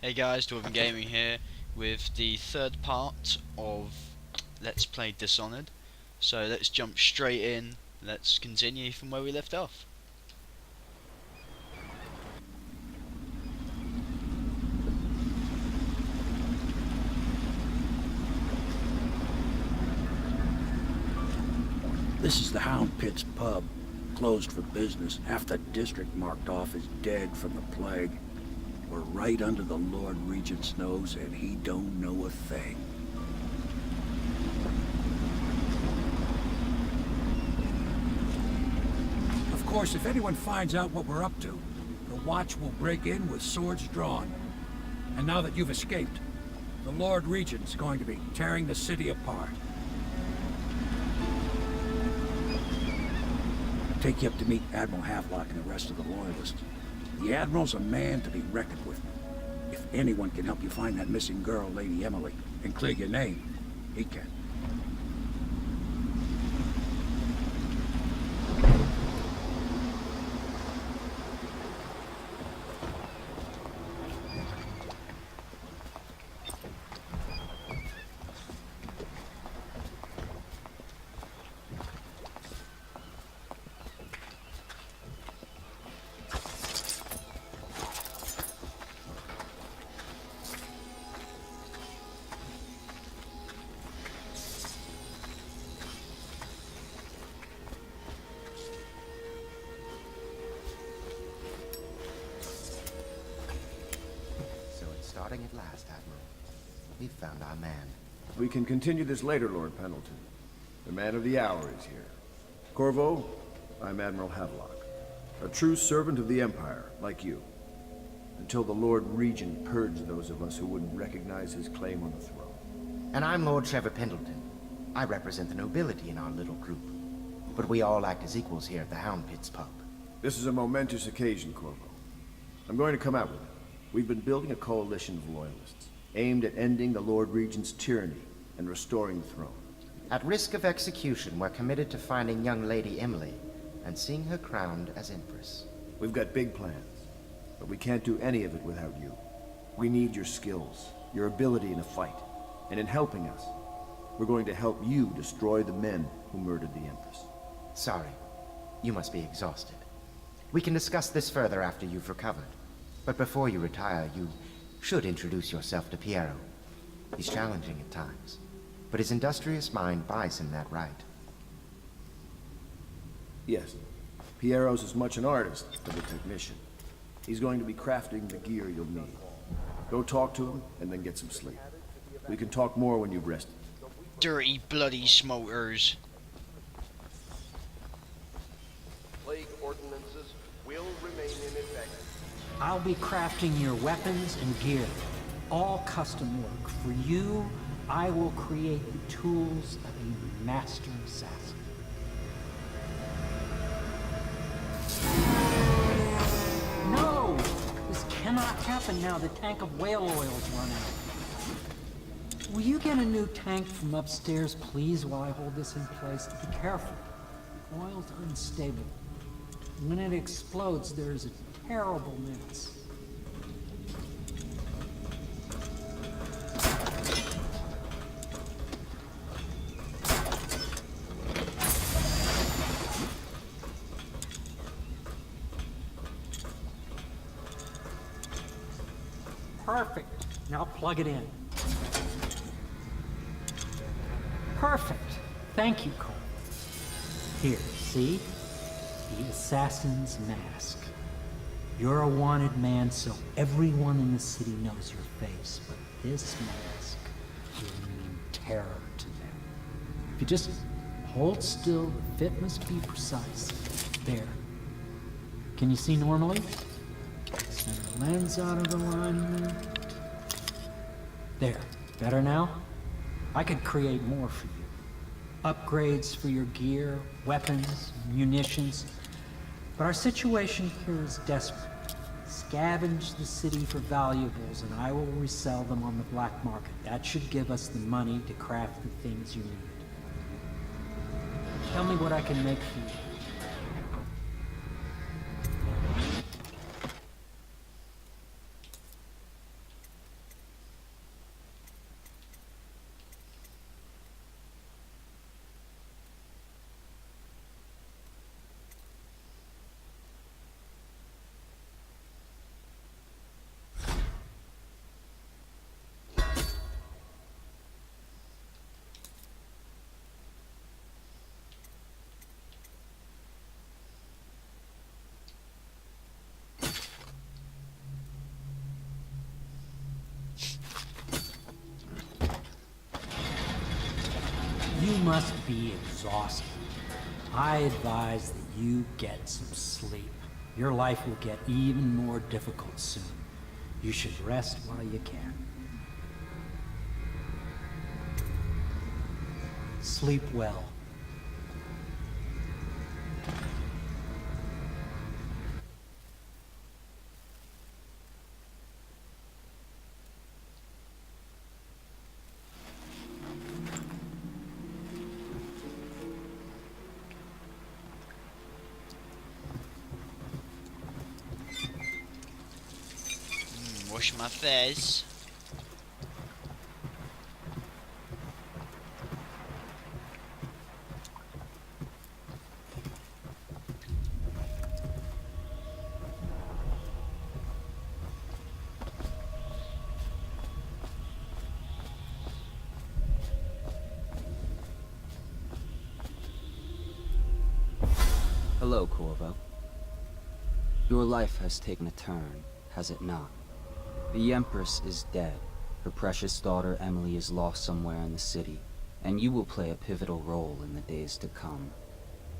Hey guys, Dwarven Gaming here with the third part of Let's Play Dishonored. So let's jump straight in, let's continue from where we left off. This is the Hound Pit's pub. Closed for business. Half the district marked off as dead from the plague. We're right under the Lord Regent's nose, and he don't know a thing. Of course, if anyone finds out what we're up to, the Watch will break in with swords drawn. And now that you've escaped, the Lord Regent's going to be tearing the city apart. Take you up to meet Admiral Havelock and the rest of the Loyalists. The Admiral's a man to be reckoned with. If anyone can help you find that missing girl, Lady Emily, and clear your name, he can. Starting at last, Admiral. We've found our man. We can continue this later, Lord Pendleton. The man of the hour is here. Corvo, I'm Admiral Havelock. A true servant of the Empire, like you. Until the Lord Regent purged those of us who wouldn't recognize his claim on the throne. And I'm Lord Trevor Pendleton. I represent the nobility in our little group. But we all act as equals here at the Hound Pit's pub. This is a momentous occasion, Corvo. I'm going to come out with it. We've been building a coalition of loyalists, aimed at ending the Lord Regent's tyranny and restoring the throne. At risk of execution, we're committed to finding young Lady Emily and seeing her crowned as Empress. We've got big plans, but we can't do any of it without you. We need your skills, your ability in a fight, and in helping us, we're going to help you destroy the men who murdered the Empress. Sorry, you must be exhausted. We can discuss this further after you've recovered. But before you retire, you should introduce yourself to Piero. He's challenging at times, but his industrious mind buys him that right. Yes, Piero's as much an artist as a technician. He's going to be crafting the gear you'll need. Go talk to him, and then get some sleep. We can talk more when you've rested. Dirty bloody smokers. Plague ordinances will remain in effect. I'll be crafting your weapons and gear. All custom work. For you, I will create the tools of a master assassin. No! This cannot happen now. The tank of whale oil's run out. Will you get a new tank from upstairs, please, while I hold this in place? Be careful. Oil's unstable. When it explodes, there's a terrible mess. Perfect. Now plug it in. Perfect. Thank you, Cole. Here, see? The assassin's mask. You're a wanted man, so everyone in the city knows your face, but this mask will mean terror to them. If you just hold still, the fit must be precise. There. Can you see normally? Center lens out of alignment. There. Better now? I could create more for you. Upgrades for your gear, weapons, munitions. But our situation here is desperate. Scavenge the city for valuables, and I will resell them on the black market. That should give us the money to craft the things you need. Tell me what I can make for you. must be exhausted. I advise that you get some sleep. Your life will get even more difficult soon. You should rest while you can. Sleep well. Wash my face. Hello, Corvo. Your life has taken a turn, has it not? The Empress is dead. Her precious daughter Emily is lost somewhere in the city, and you will play a pivotal role in the days to come.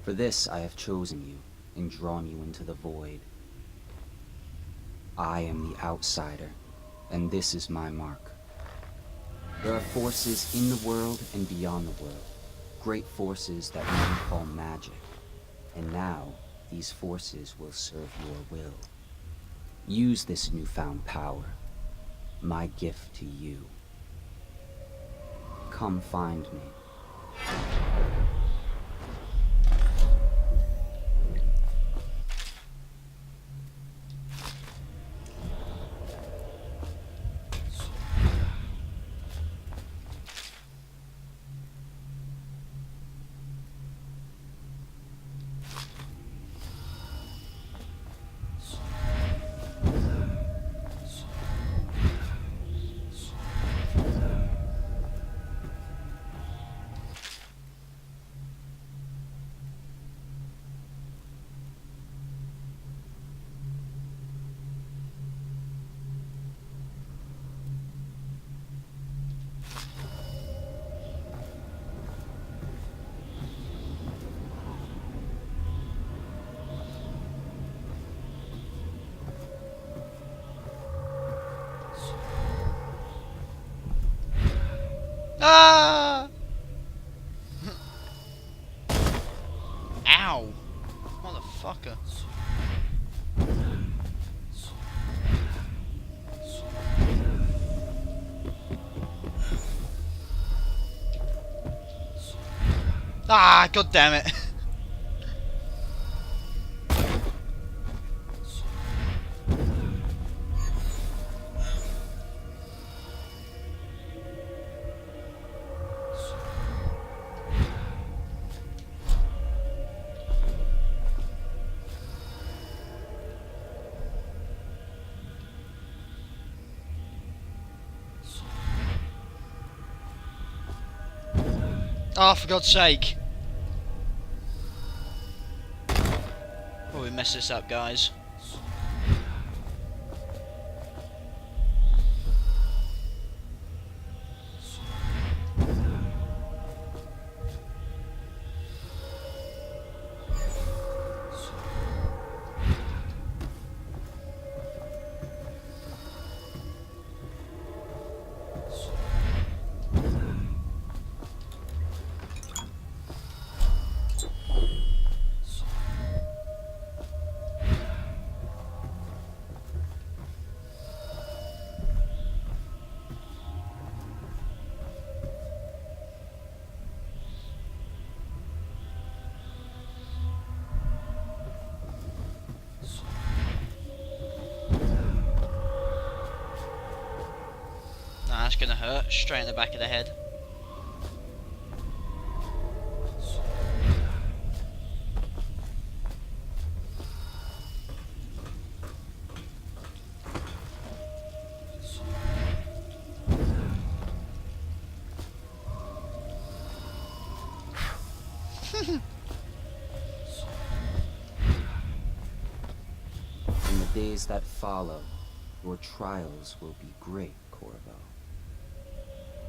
For this I have chosen you, and drawn you into the void. I am the outsider, and this is my mark. There are forces in the world and beyond the world, great forces that men call magic. And now, these forces will serve your will. Use this newfound power, my gift to you. Come find me. Ah! Ow! Motherfucker. Ah, god damn it. Oh, for God's sake. Oh, we messed this up, guys. Nah, that's gonna hurt. Straight in the back of the head. In the days that follow, your trials will be great, Corvo.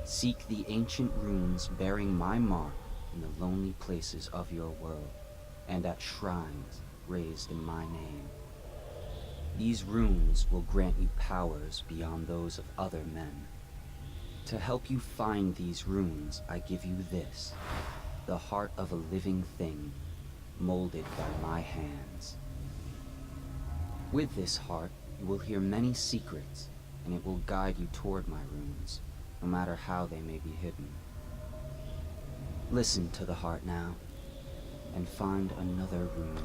Seek the ancient runes bearing my mark in the lonely places of your world, and at shrines raised in my name. These runes will grant you powers beyond those of other men. To help you find these runes, I give you this, the heart of a living thing, molded by my hands. With this heart, you will hear many secrets, and it will guide you toward my runes, no matter how they may be hidden. Listen to the heart now, and find another rune.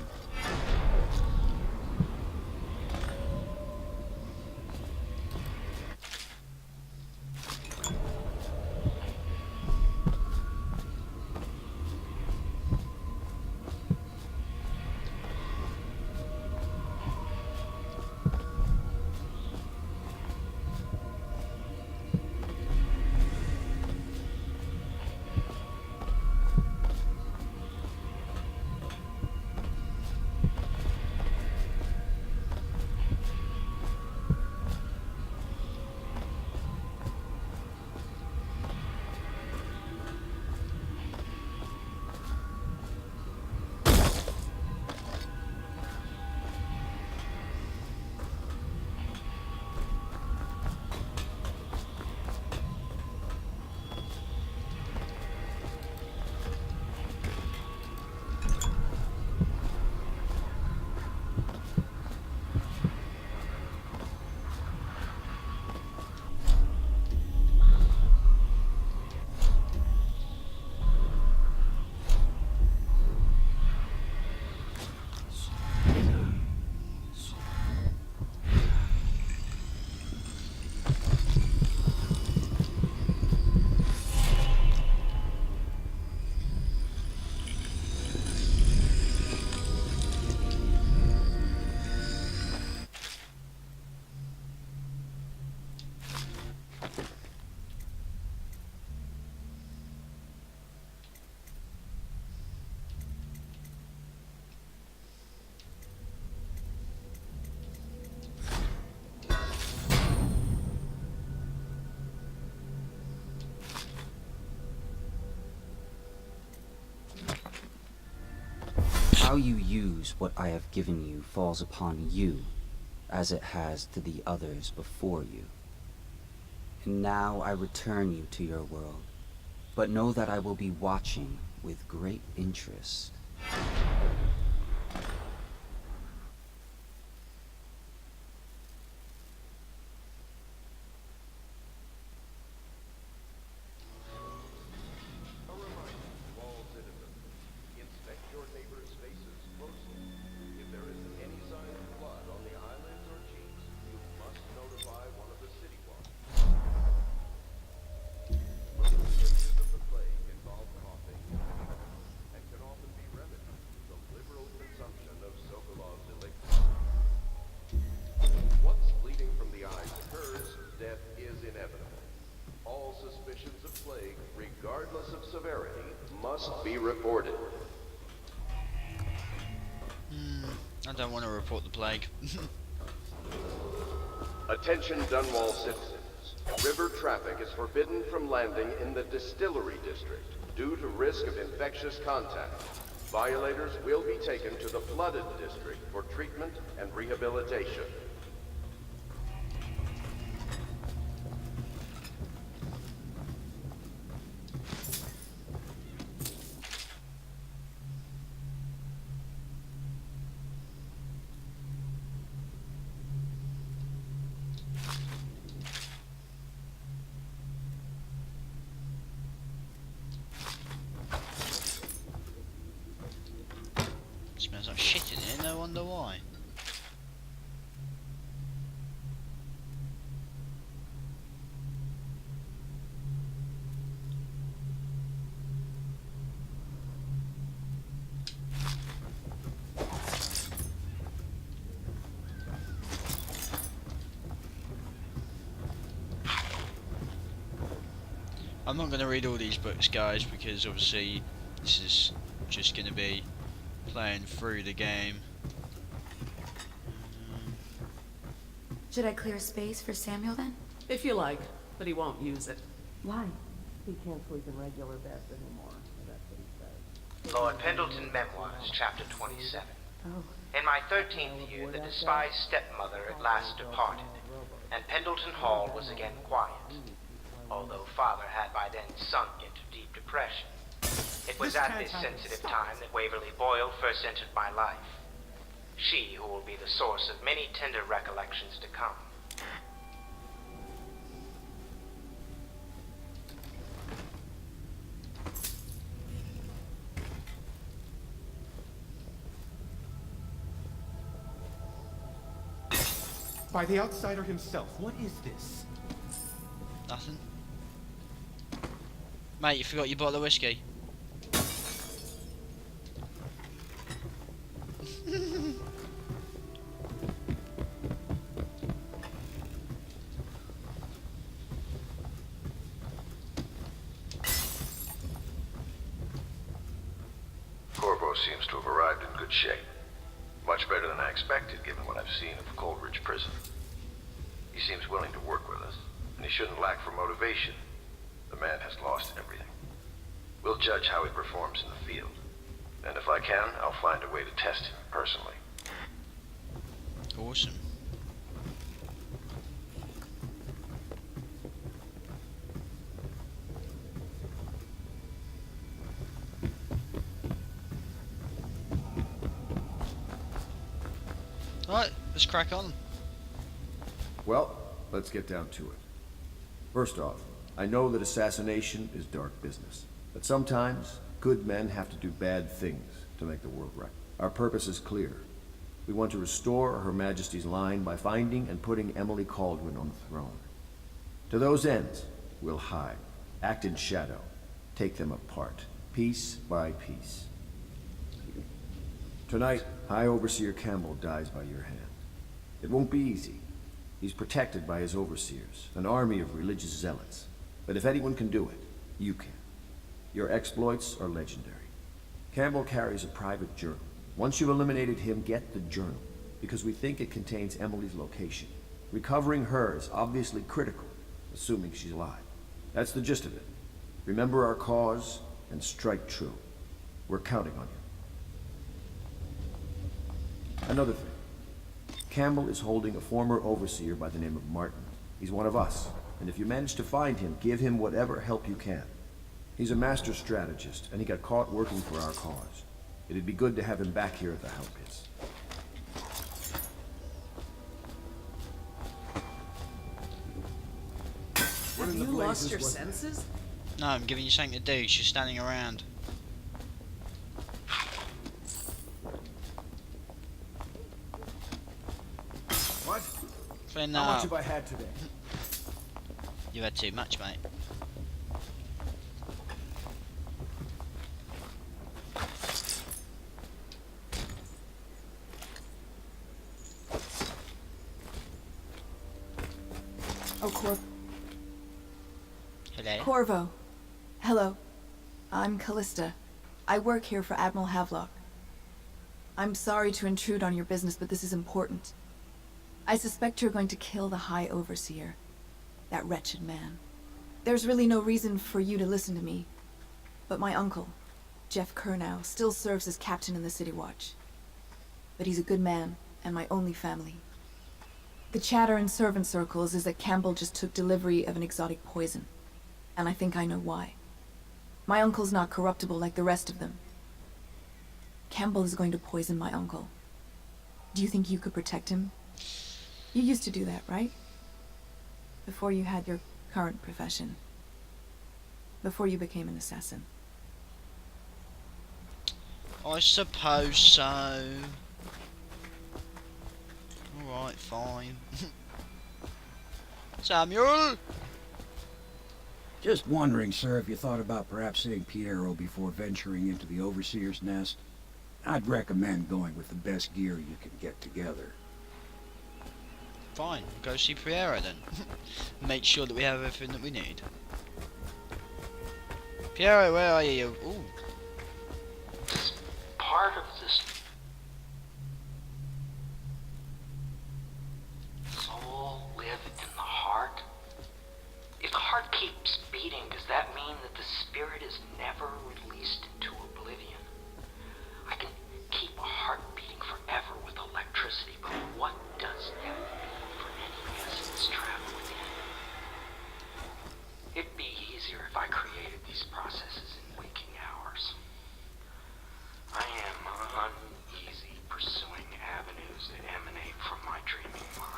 How you use what I have given you falls upon you, as it has to the others before you. And now I return you to your world, but know that I will be watching with great interest. A reminder to all citizens, inspect your neighbor's faces closely. If there isn't any sign of blood on the eyelids or cheeks, you must notify one of the city watch. Most cases of the plague involve coughing and fever, and can often be remedied through the liberal consumption of Sokolov's elixir. Once bleeding from the eyes occurs, death is inevitable. All suspicions of plague, regardless of severity, must be reported. I don't want to report the plague. Attention Dunwall citizens. River traffic is forbidden from landing in the Distillery District due to risk of infectious contact. Violators will be taken to the Flooded District for treatment and rehabilitation. Smells like shit in here, no wonder why. I'm not going to read all these books, guys, because obviously this is just going to be playing through the game. Should I clear space for Samuel then? If you like, but he won't use it. Why? He can't sleep in regular beds anymore. That's what he said. Lord Pendleton Memoirs, Chapter 27. In my 13th year, the despised stepmother at last departed, and Pendleton Hall was again quiet, although Father had by then sunk into deep depression. It was at this sensitive time that Waverly Boyle first entered my life. She who will be the source of many tender recollections to come. By the outsider himself, what is this? Nothing. Mate, you forgot your bottle of whiskey. Corvo seems to have arrived in good shape. Much better than I expected, given what I've seen of Coleridge Prison. He seems willing to work with us, and he shouldn't lack for motivation. The man has lost everything. We'll judge how he performs in the field. And if I can, I'll find a way to test him personally. Awesome. Alright, let's crack on. Well, let's get down to it. First off, I know that assassination is dark business, but sometimes good men have to do bad things to make the world right. Our purpose is clear. We want to restore Her Majesty's line by finding and putting Emily Kaldwin on the throne. To those ends, we'll hide, act in shadow, take them apart, piece by piece. Tonight, High Overseer Campbell dies by your hand. It won't be easy. He's protected by his overseers, an army of religious zealots. But if anyone can do it, you can. Your exploits are legendary. Campbell carries a private journal. Once you've eliminated him, get the journal, because we think it contains Emily's location. Recovering her is obviously critical, assuming she's alive. That's the gist of it. Remember our cause and strike true. We're counting on you. Another thing. Campbell is holding a former overseer by the name of Martin. He's one of us, and if you manage to find him, give him whatever help you can. He's a master strategist, and he got caught working for our cause. It'd be good to have him back here at the Help Pits. Have you lost your senses? No, I'm giving you something to do. She's standing around. What? Clean How that much up. have I had today? You've had too much, mate. Oh, Hello. Corvo. Hello. I'm Callista. I work here for Admiral Havelock. I'm sorry to intrude on your business, but this is important. I suspect you're going to kill the High Overseer. That wretched man. There's really no reason for you to listen to me. But my uncle, Jeff Kernow, still serves as captain in the City Watch. But he's a good man, and my only family. The chatter in servant circles is that Campbell just took delivery of an exotic poison. And I think I know why. My uncle's not corruptible like the rest of them. Campbell is going to poison my uncle. Do you think you could protect him? You used to do that, right? Before you had your current profession. Before you became an assassin. I suppose so. Alright, fine. Samuel! Just wondering, sir, if you thought about perhaps seeing Piero before venturing into the Overseer's nest. I'd recommend going with the best gear you can get together. Fine, we'll go see Piero then. Make sure that we have everything that we need. Piero, where are you? Ooh. Part of this soul live in the heart? If the heart keeps beating, does that mean that the spirit is never released into oblivion? It'd be easier if I created these processes in waking hours. I am uneasy pursuing avenues that emanate from my dreaming mind.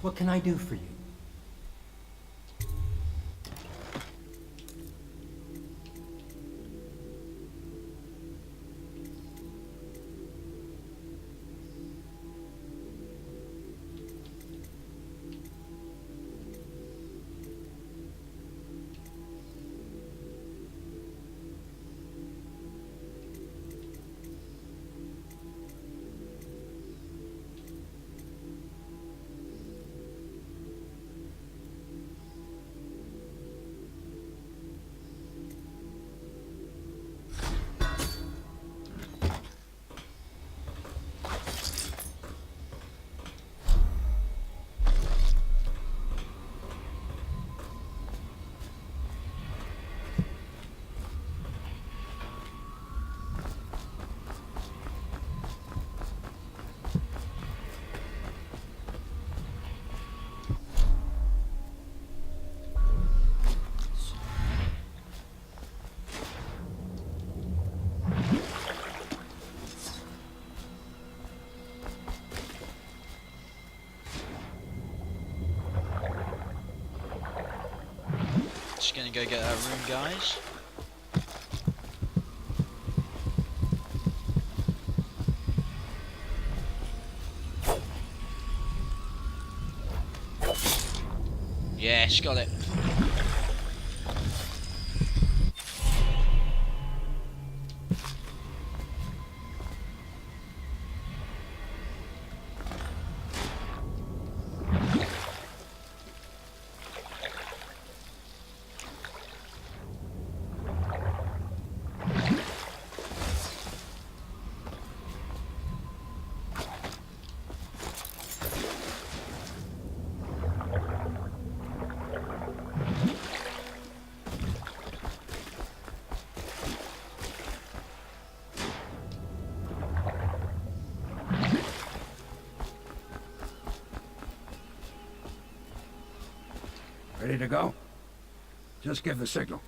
What can I do for you? Just gonna go get that room, guys. Yes, got it. Ready to go? Just give the signal.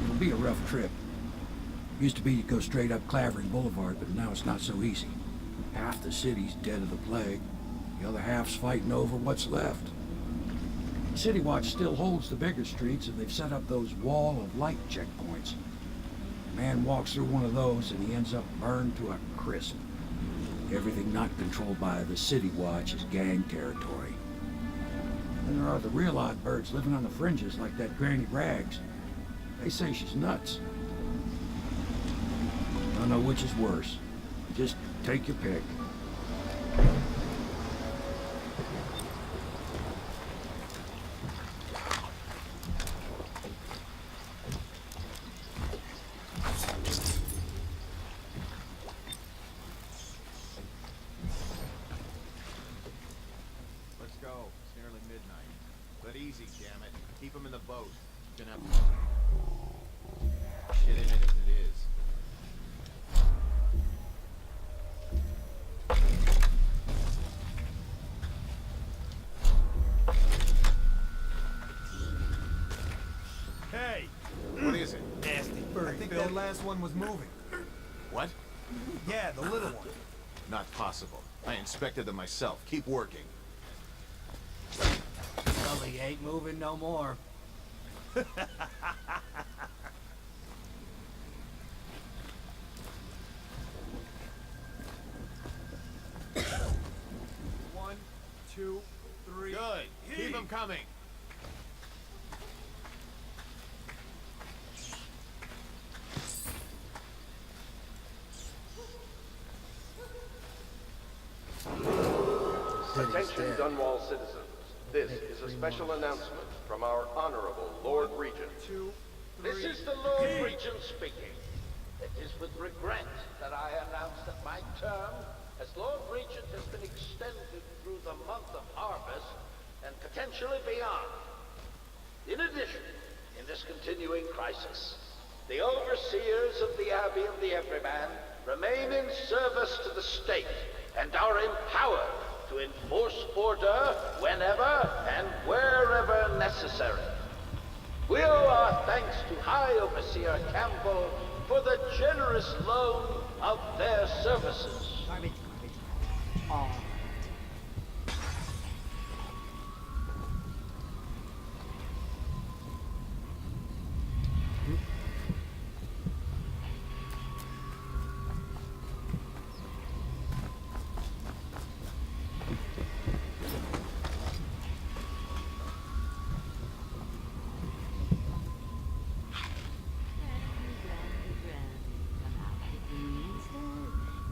It'll be a rough trip. Used to be to go straight up Clavering Boulevard, but now it's not so easy. Half the city's dead of the plague. The other half's fighting over what's left. City Watch still holds the bigger streets, and they've set up those wall of light checkpoints. A man walks through one of those, and he ends up burned to a crisp. Everything not controlled by the City Watch is gang territory. Then there are the real odd birds living on the fringes like that Granny Rags. They say she's nuts. I don't know which is worse. Just take your pick. Let's go. It's nearly midnight. But easy, damn it. Keep them in the boat. Gonna have shit in it as it is. Hey! What is it? Nasty furry. I think that last one was moving. What? Yeah, the little one. Not possible. I inspected them myself. Keep working. Sully ain't moving no more. One, two, three. Good. Keep them coming. Dunwall citizens, this is a special announcement from our Honorable Lord Regent. This is the Lord Regent speaking. It is with regret that I announce that my term as Lord Regent has been extended through the month of harvest and potentially beyond. In addition, in this continuing crisis, the overseers of the Abbey of the Everyman remain in service to the state and are empowered to enforce order whenever and wherever necessary. We owe our thanks to High Overseer Campbell for the generous loan of their services. Garbage. All right.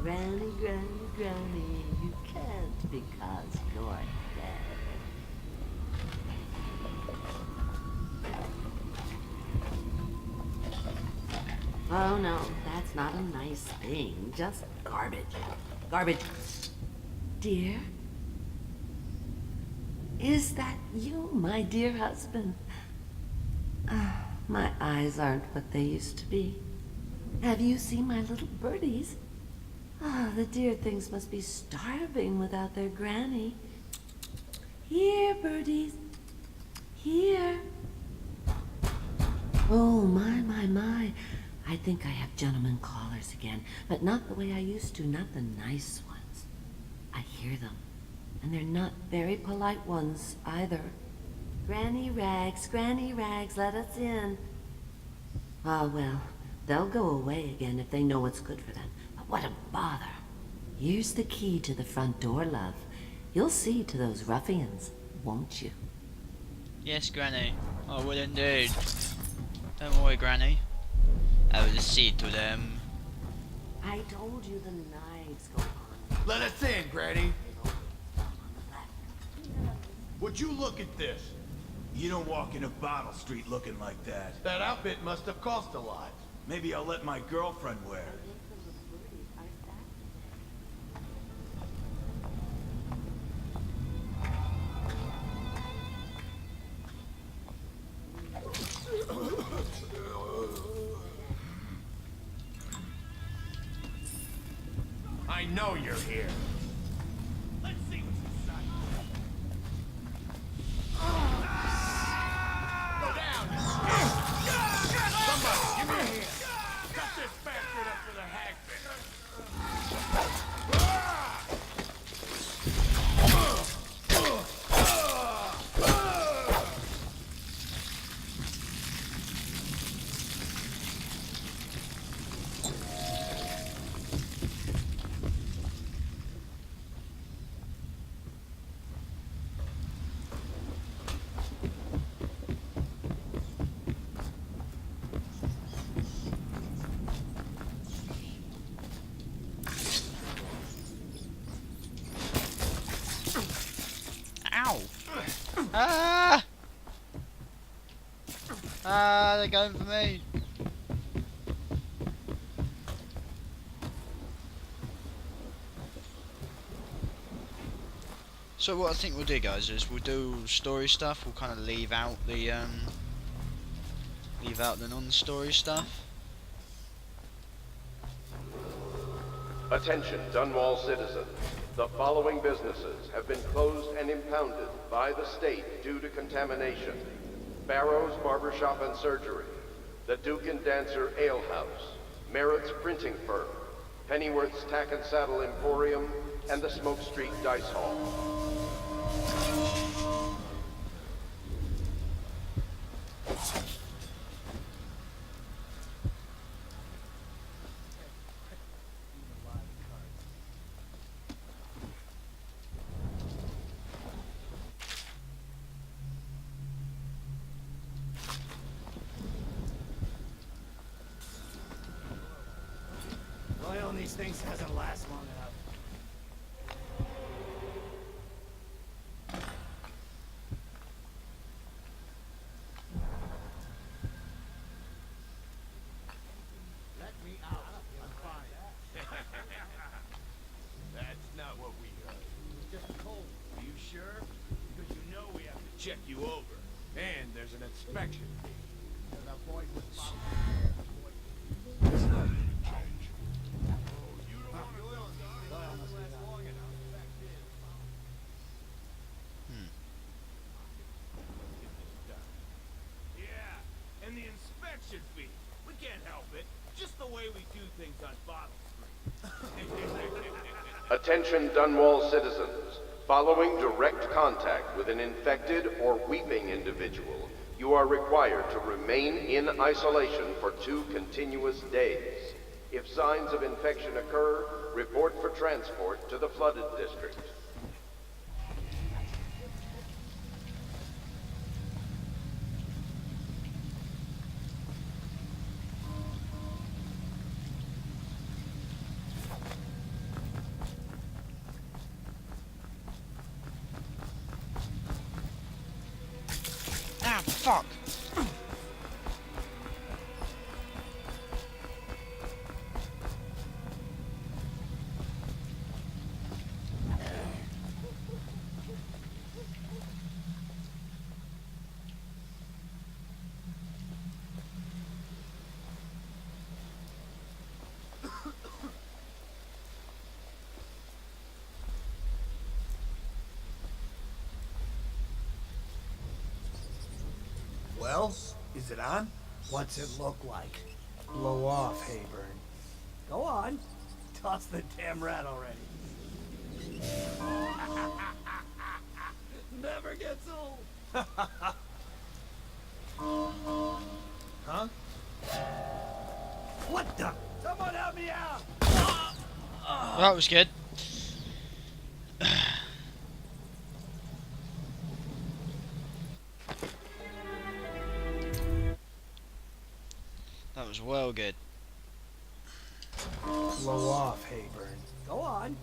Granny, Granny, Granny, you can't because you're dead. Oh no, that's not a nice thing, just garbage. Garbage. Dear? Is that you, my dear husband? Ah, my eyes aren't what they used to be. Have you seen my little birdies? Ah, the dear things must be starving without their granny. Here, birdies. Here. Oh, my. I think I have gentlemen callers again, but not the way I used to, not the nice ones. I hear them, and they're not very polite ones either. Granny Rags, let us in. Ah, well, they'll go away again if they know what's good for them. But what a bother. Here's the key to the front door, love. You'll see to those ruffians, won't you? Yes, Granny, I will indeed. Don't worry, Granny. I will see to them. I told you the knives go on. Let us in, Granny. Would you look at this? You don't walk into Bottle Street looking like that. That outfit must have cost a lot. Maybe I'll let my girlfriend wear it. I know you're here. Let's see what's inside. Go down, you scared. Somebody, give me a hand. Cut this bastard up for the hagfish. Ow! Ah! Ah, they're going for me. So what I think we'll do, guys, is we'll do story stuff. We'll kind of leave out the non-story stuff. Attention, Dunwall citizens. The following businesses have been closed and impounded by the state due to contamination. Barrow's Barbershop and Surgery, the Duke and Dancer Ale House, Merritt's Printing Firm, Pennyworth's Tack and Saddle Emporium, and the Smoke Street Dice Hall. Oil in these things doesn't last long enough. check you over. And there's an inspection fee. Yeah, and the inspection fee. We can't help it. Just the way we do things on Bottle Street. Attention Dunwall citizens. Following direct contact with an infected or weeping individual, you are required to remain in isolation for 2 continuous days. If signs of infection occur, report for transport to the flooded district. Ah, fuck! Well, is it on? What's it look like? Blow off, Hayburn. Go on. Toss the damn rat already. Never gets old. Huh? What the? Someone help me out! Well, that was good. That was well good. Blow off, Hayburn. Go on.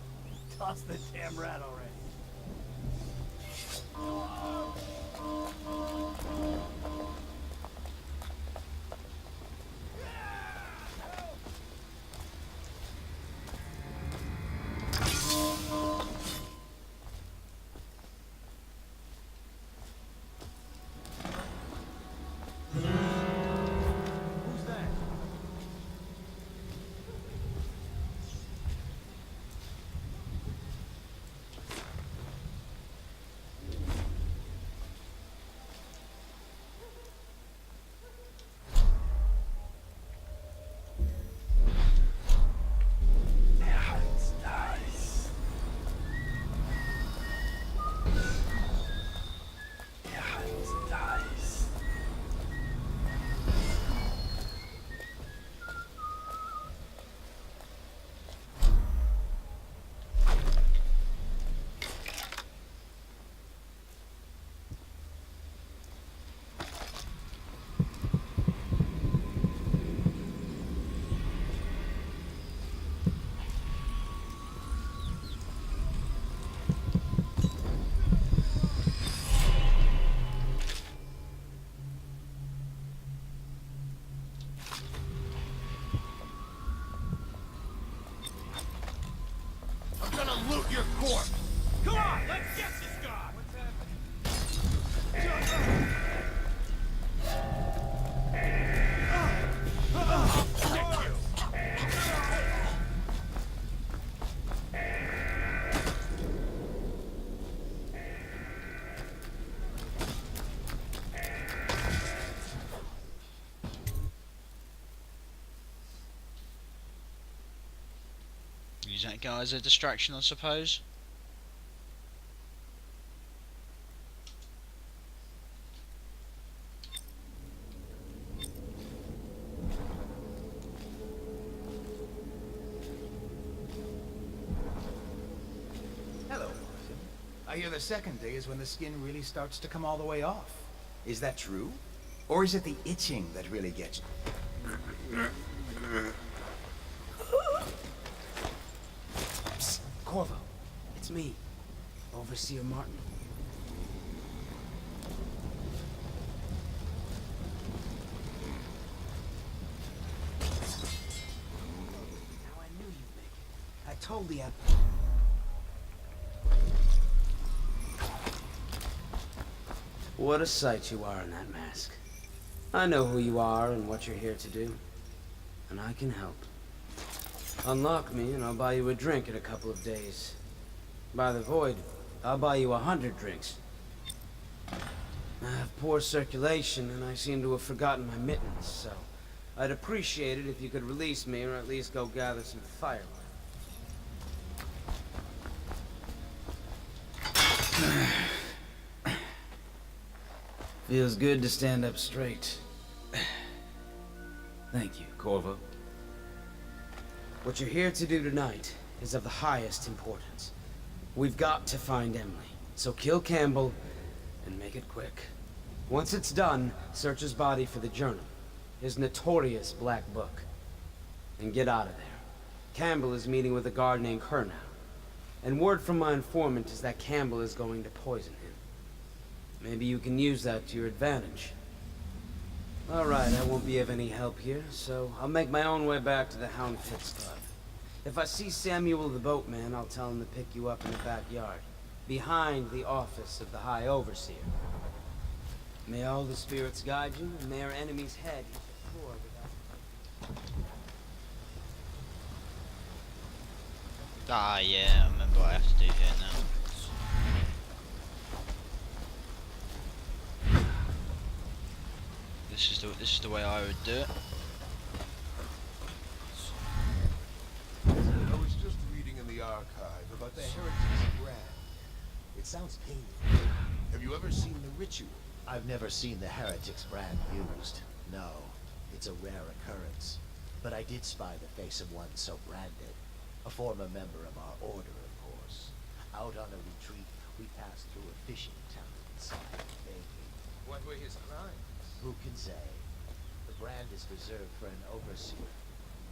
Toss the damn rat already. Loot your corpse! Come on, let's get this guy! Use that guy as a distraction, I suppose. Hello, Martin. I hear the second day is when the skin really starts to come all the way off. Is that true? Or is it the itching that really gets you? Psst, Corvo. It's me, Overseer Martin. Now I knew you'd make it. I told the Emperor. What a sight you are in that mask. I know who you are and what you're here to do. And I can help. Unlock me and I'll buy you a drink in a couple of days. By the void, I'll buy you 100 drinks. I have poor circulation and I seem to have forgotten my mittens, so I'd appreciate it if you could release me or at least go gather some firewood. Feels good to stand up straight. Thank you, Corvo. What you're here to do tonight is of the highest importance. We've got to find Emily, so kill Campbell and make it quick. Once it's done, search his body for the journal, his notorious black book, and get out of there. Campbell is meeting with a guard named Kerr now, and word from my informant is that Campbell is going to poison him. Maybe you can use that to your advantage. Alright, I won't be of any help here, so I'll make my own way back to the Hound Pits Club. If I see Samuel the boatman, I'll tell him to pick you up in the backyard, behind the office of the High Overseer. May all the spirits guide you, and may our enemy's head hit the floor without... Ah, yeah, I remember what I have to do here now. This is the way I would do it. I was just reading in the archive about the Heretics brand. It sounds painful. Have you ever seen the ritual? I've never seen the Heretics brand used. No, it's a rare occurrence. But I did spy the face of one so branded. A former member of our order, of course. Out on a retreat, we passed through a fishing town inside Vegas. What were his crimes? Who can say? The brand is reserved for an overseer,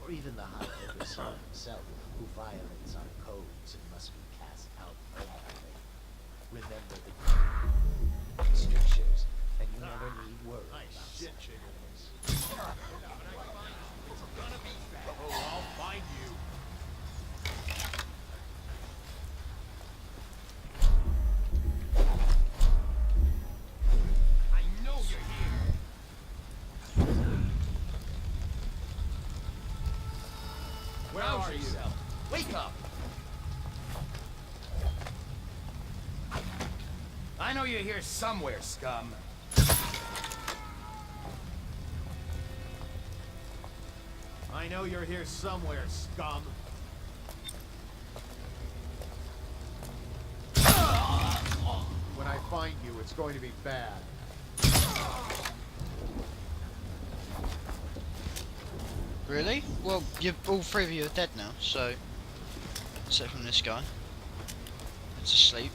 or even the High Overseer himself, who violates our codes and must be cast out permanently. Remember the strictures, and you never need worry about such things. Oh, I'll find you. I know you're here. Where are you? Wake up! I know you're here somewhere, scum. I know you're here somewhere, scum. When I find you, it's going to be bad. Really? Well, all three of you are dead now, so... Except from this guy. It's asleep.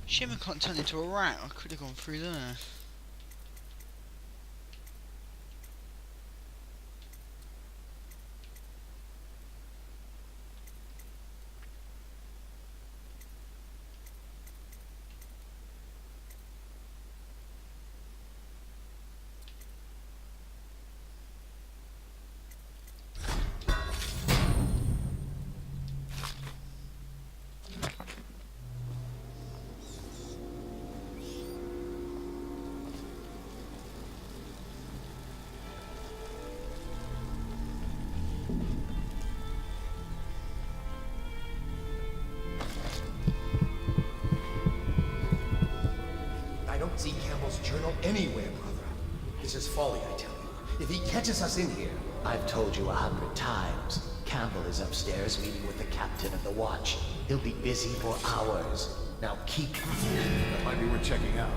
Shame I can't turn into a rat. I could have gone through there. I don't see Campbell's journal anywhere, brother. This is folly, I tell you. If he catches us in here... I've told you 100 times. Campbell is upstairs meeting with the captain of the watch. He'll be busy for hours. Now keep... That might be worth checking out.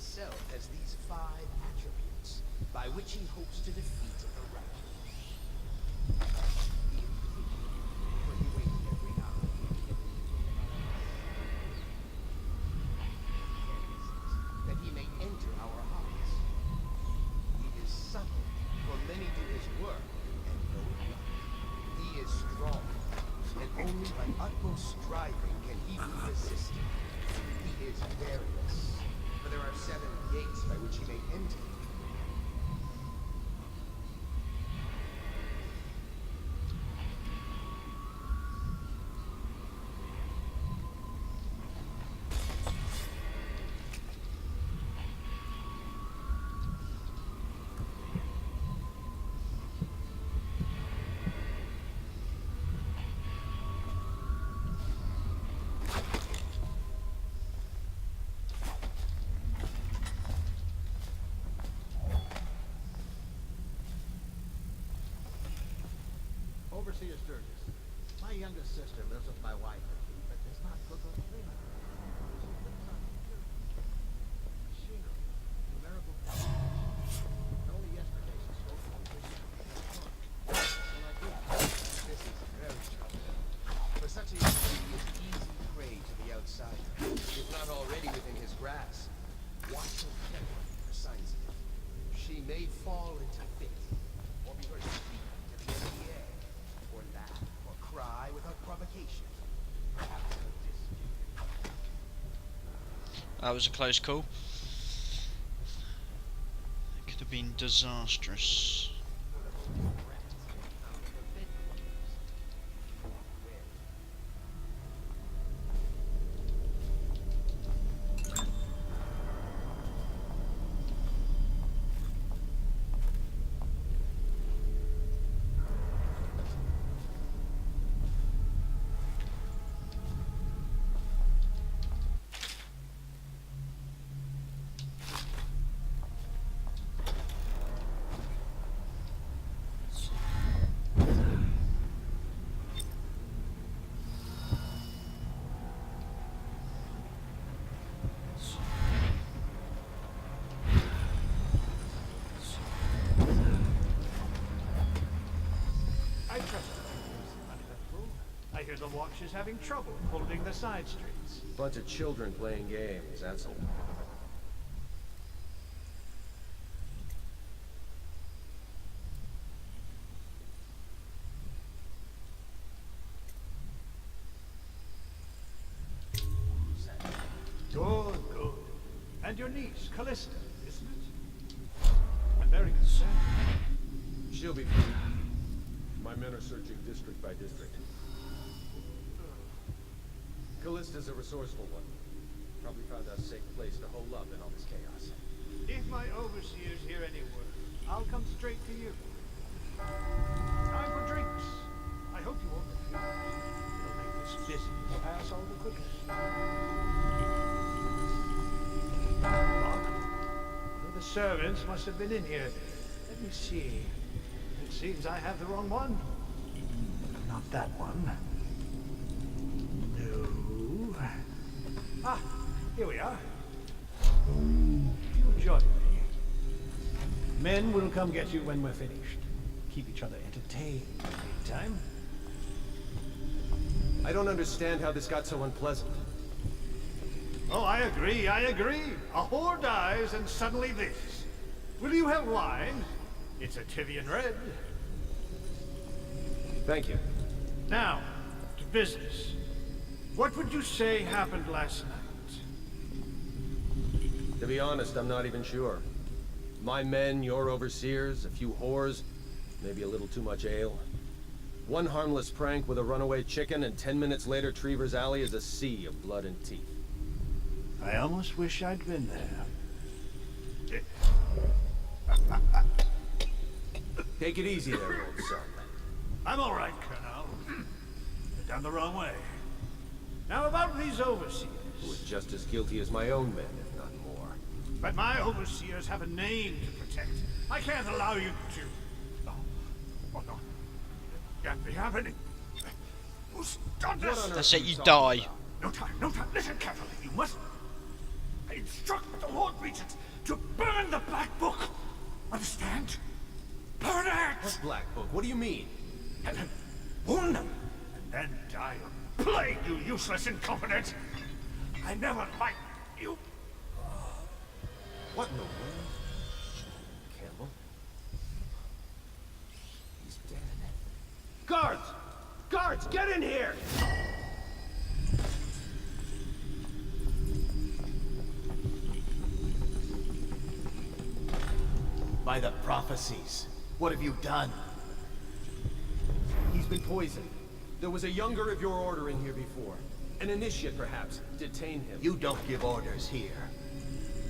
himself has these 5 attributes by which he hopes to defeat the righteous. When he waits every hour, that he may enter our hearts. He is subtle, for many do his work and know it not. He is strong, and only by utmost striving can he be resisted. He is various, for there are 7 gates by which he may enter. Overseer Sturgis, my youngest sister lives with my wife and me, but does not cook or clean. She lives on machinery, numerical calculations. And only yesterday she spoke to me. Well, I did. This is very troubling. For such a young lady is easy prey to the outsider, if not already within his grasp. Watch her carefully for signs of it. She may fall into fit, or be heard speaking to the enemy air, or laugh, or cry without provocation. Perhaps her disfigure. That was a close call. It could have been disastrous. I trust you, uneventful. I hear the watch is having trouble holding the side streets. Bunch of children playing games, that's all. Good, good. And your niece, Callista, isn't it? I'm very concerned. She'll be fine. My men are searching district by district. Callista's a resourceful one. Probably found a safe place to hole up in all this chaos. If my overseers hear any word, I'll come straight to you. Time for drinks. I hope you won't refuse. It'll make this visit pass all the quicker. servants must have been in here. Let me see. It seems I have the wrong one. Not that one. No. Ah, here we are. You join me. Men will come get you when we're finished. Keep each other entertained in the meantime. I don't understand how this got so unpleasant. Oh, I agree, I agree. A whore dies and suddenly this. Will you have wine? It's a Tivian red. Thank you. Now, to business. What would you say happened last night? To be honest, I'm not even sure. My men, your overseers, a few whores, maybe a little too much ale. One harmless prank with a runaway chicken, and 10 minutes later, Trevor's Alley is a sea of blood and teeth. I almost wish I'd been there. Take it easy there, old son. I'm all right, Colonel. You're down the wrong way. Now about these overseers. Who is just as guilty as my own men, if not more. But my overseers have a name to protect. I can't allow you to... Oh no. It can't be happening. Who's done this? That's it, you die. No time, no time. Listen carefully. You must... I instruct the Lord Regent to burn the Black Book. Understand? Burn it! What Black Book? What do you mean? And then warn them. And then die of plague, you useless incompetent. I never liked you. What in the world? Campbell? He's dead. Guards! Guards, get in here! By the prophecies, what have you done? He's been poisoned. There was a younger of your order in here before. An initiate, perhaps. Detain him. You don't give orders here.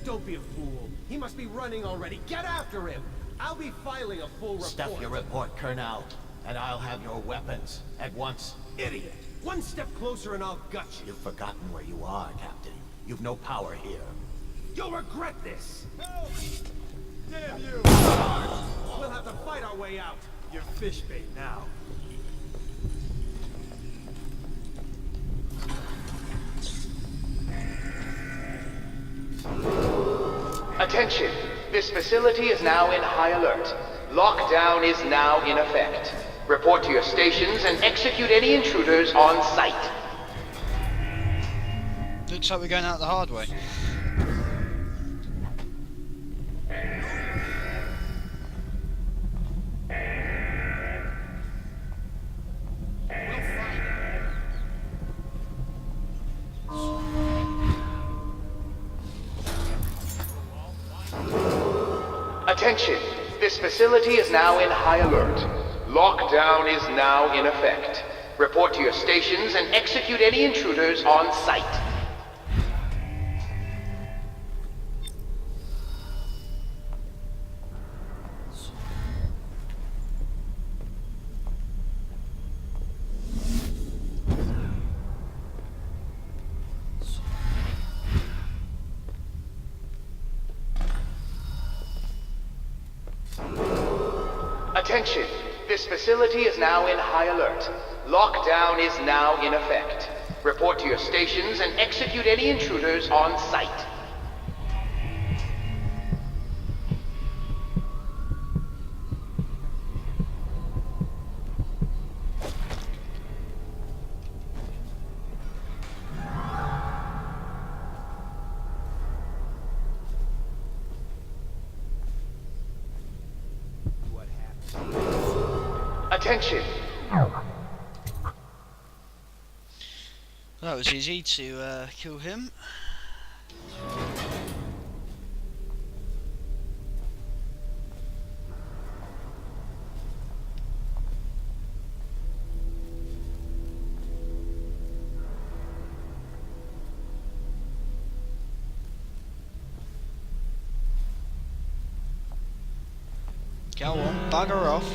Don't be a fool. He must be running already. Get after him! I'll be filing a full report. Stuff your report, Colonel, and I'll have your weapons at once. Idiot! One step closer and I'll gut you. You've forgotten where you are, Captain. You've no power here. You'll regret this! Help! Damn you! We'll have to fight our way out. You're fish bait now. Attention! This facility is now in high alert. Lockdown is now in effect. Report to your stations and execute any intruders on sight. Looks like we're going out the hard way. Attention! This facility is now in high alert. Lockdown is now in effect. Report to your stations and execute any intruders on sight. Attention! This facility is now in high alert. Lockdown is now in effect. Report to your stations and execute any intruders on sight. Attention! That was easy to kill him. Go on, bugger off.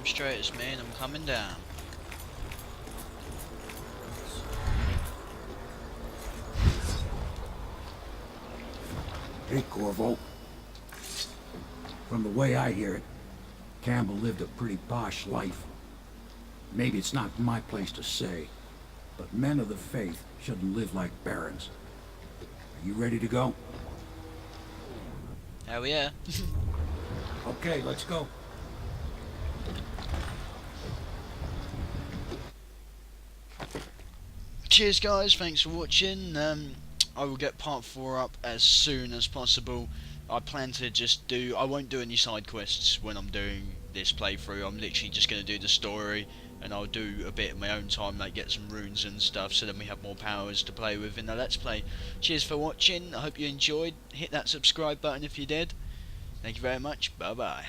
straight as me and I'm coming down. Hey, Corvo. From the way I hear it, Campbell lived a pretty posh life. Maybe it's not my place to say, but men of the faith shouldn't live like barons. Are you ready to go? Hell yeah. Okay, let's go. Cheers guys, thanks for watching. I will get part 4 up as soon as possible. I plan to just I won't do any side quests when I'm doing this playthrough. I'm literally just going to do the story, and I'll do a bit in my own time, like get some runes and stuff, so then we have more powers to play with in the Let's Play. Cheers for watching, I hope you enjoyed. Hit that subscribe button if you did. Thank you very much, bye bye.